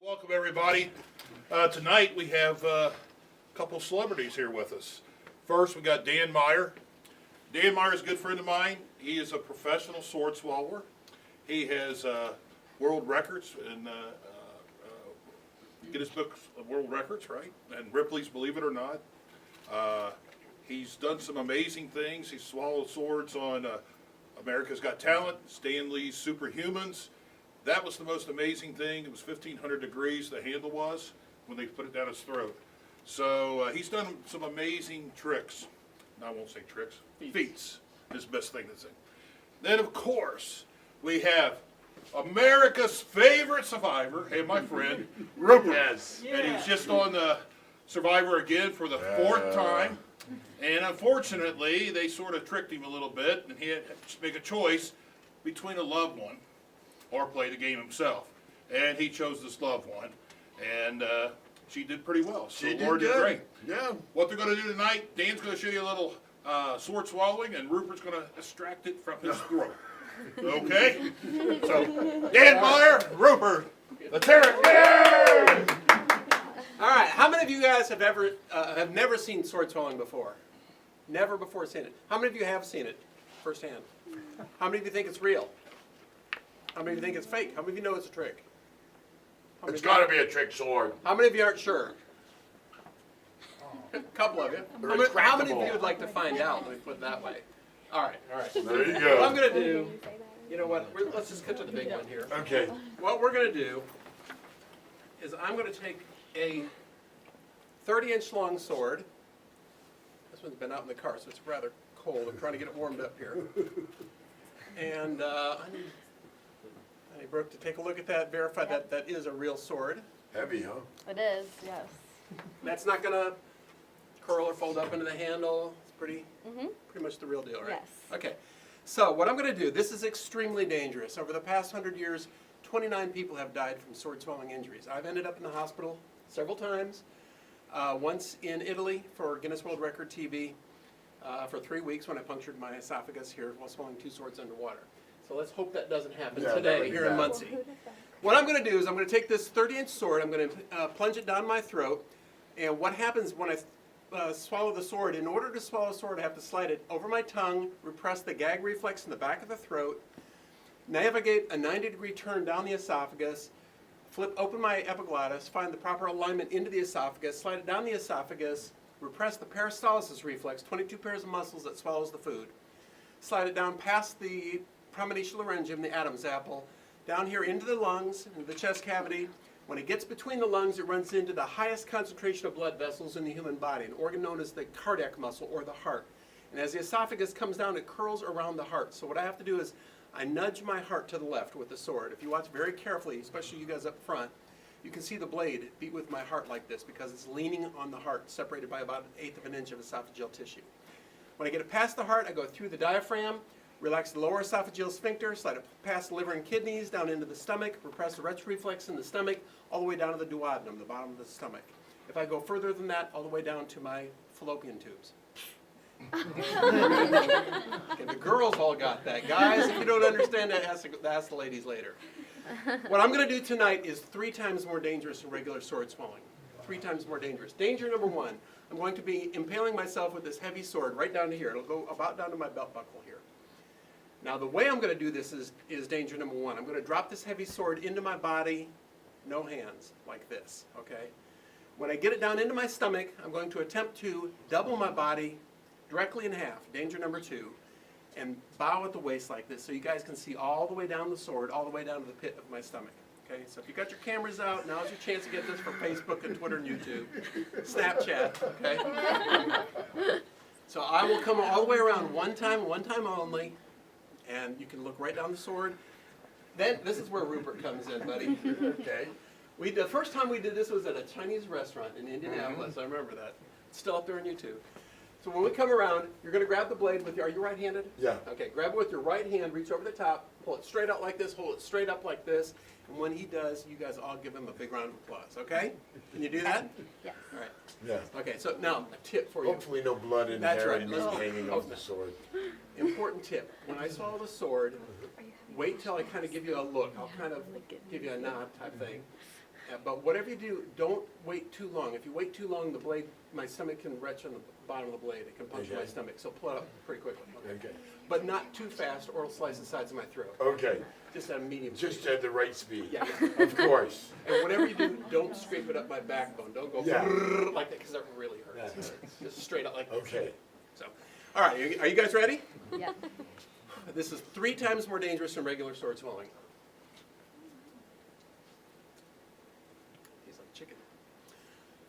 Welcome everybody. Tonight we have a couple celebrities here with us. First we got Dan Meyer. Dan Meyer is a good friend of mine. He is a professional sword swallower. He has world records and Guinness Book of World Records, right? And Ripley's Believe It or Not. He's done some amazing things. He's swallowed swords on America's Got Talent, Stan Lee's Superhumans. That was the most amazing thing. It was 1,500 degrees, the handle was, when they put it down his throat. So he's done some amazing tricks. No, I won't say tricks. Feats is the best thing to say. Then, of course, we have America's favorite survivor, hey, my friend, Rupert. Yes. And he was just on the Survivor again for the fourth time. And unfortunately, they sort of tricked him a little bit, and he had to make a choice between a loved one or play the game himself. And he chose this loved one. And she did pretty well. So She did Laura good. great. Yeah. What they're going to do tonight, Dan's going to show you a little sword swallowing, and Rupert's going to extract it from his throat. Okay? So, Dan Meyer, Rupert, let's hear it. Yay! All right, how many of you guys have never seen sword swallowing before? Never before seen it. How many of you have seen it firsthand? How many of you think it's real? How many of you think it's fake? How many of you know it's a trick? How many It's of you- got to be a trick sword. How many of you aren't sure? A couple of you. How many of you would like to find out? Let me put it that way. All right, all right. There you What I'm go. going to do, you know what, let's just cut to the big one here. Okay. What we're going to do is I'm going to take a 30-inch long sword. This one's been out in the car, so it's rather cold. I'm trying to get it warmed up here. And I need Brooke to take a look at that, verify that that is a real sword. Heavy, huh? It is, yes. That's not going to curl or fold up into the handle. It's pretty much the real deal, right? Yes. Okay. So what I'm going to do, this is extremely dangerous. Over the past 100 years, 29 people have died from sword swallowing injuries. I've ended up in the hospital several times. Once in Italy for Guinness World Record TV for 3 weeks when I punctured my esophagus here while swallowing 2 swords underwater. So let's hope that doesn't happen Yeah, that today would be here in bad. Muncie. What I'm going to do is I'm going to take this 30-inch sword, I'm going to plunge it down my throat, and what happens when I swallow the sword, in order to swallow a sword I have to slide it over my tongue, repress the gag reflex in the back of the throat, navigate a 90-degree turn down the esophagus, flip open my epiglottis, find the proper alignment into the esophagus, slide it down the esophagus, repress the peristalsis reflex, 22 pairs of muscles that swallows the food, slide it down past the promenation laryngeum, the Adam's apple, down here into the lungs, into the chest cavity. When it gets between the lungs, it runs into the highest concentration of blood vessels in the human body, an organ known as the cardiac muscle or the heart. And as the esophagus comes down, it curls around the heart. So what I have to do is I nudge my heart to the left with the sword. If you watch very carefully, especially you guys up front, you can see the blade beat with my heart like this because it's leaning on the heart, separated by about 1/8 of an inch of esophageal tissue. When I get it past the heart, I go through the diaphragm, relax the lower esophageal sphincter, slide it past the liver and kidneys, down into the stomach, repress the retro reflex in the stomach, all the way down to the duodenum, the bottom of the stomach. If I go further than that, all the way down to my fallopian tubes. Okay, the girls all got that. Guys, if you don't understand that, ask the ladies later. What I'm going to do tonight is 3 times more dangerous than regular sword swallowing. 3 times more dangerous. Danger number 1, I'm going to be impaling myself with this heavy sword right down to here. It'll go about down to my belt buckle here. Now the way I'm going to do this is danger number 1. I'm going to drop this heavy sword into my body, no hands, like this, okay? When I get it down into my stomach, I'm going to attempt to double my body directly in half, danger number 2, and bow at the waist like this so you guys can see all the way down the sword, all the way down to the pit of my stomach. Okay, so if you got your cameras out, now's your chance to get this for Facebook and Twitter and YouTube, Snapchat, okay? So I will come all the way around one time only, and you can look right down the sword. Then, this is where Rupert comes in, buddy. Okay. The first time we did this was at a Chinese restaurant in Indianapolis. I remember that. It's still up there on YouTube. So when we come around, you're going to grab the blade with your, are you right-handed? Yeah. Okay, grab it with your right hand, reach over the top, pull it straight out like this, hold it straight up like this, and when he does, you guys all give him a big round of applause, okay? Can you do that? Yes. All right. Yeah. Okay, so now, a tip for you. Hopefully no blood in That's there right. and meat Let's- hanging off the sword. Important tip. When I swallow the sword, wait till I kind of give you a look. I'll kind of give you a nod type thing. Yeah, but whatever you do, don't wait too long. If you wait too long, the blade, my stomach can retch on the bottom of the blade. It can puncture my Okay. stomach. So pull it up pretty quickly. Okay. But not too fast, or it'll slice the sides of my throat. Okay. Just at a medium Just speed. at the right speed. Yeah. Of course. And whatever you do, don't scrape it up my backbone. Don't go Yeah. brrrr like that, because that really hurts. That hurts. Just straight up like this. Okay. So, all right, are you guys ready? Yeah. This is 3 times more dangerous than regular sword swallowing. He's like chicken.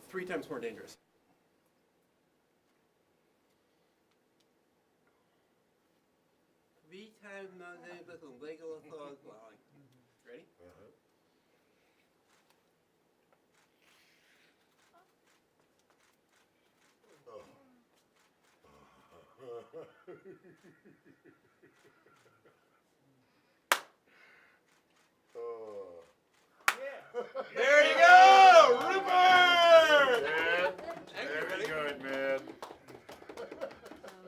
3 times more dangerous. Three times more dangerous than regular sword swallowing. Ready? Oh. There you go, Rupert! Man, Everybody. very good, man.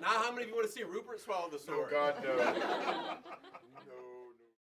Now, how many of you want to see Rupert swallow the Oh, sword? God, no.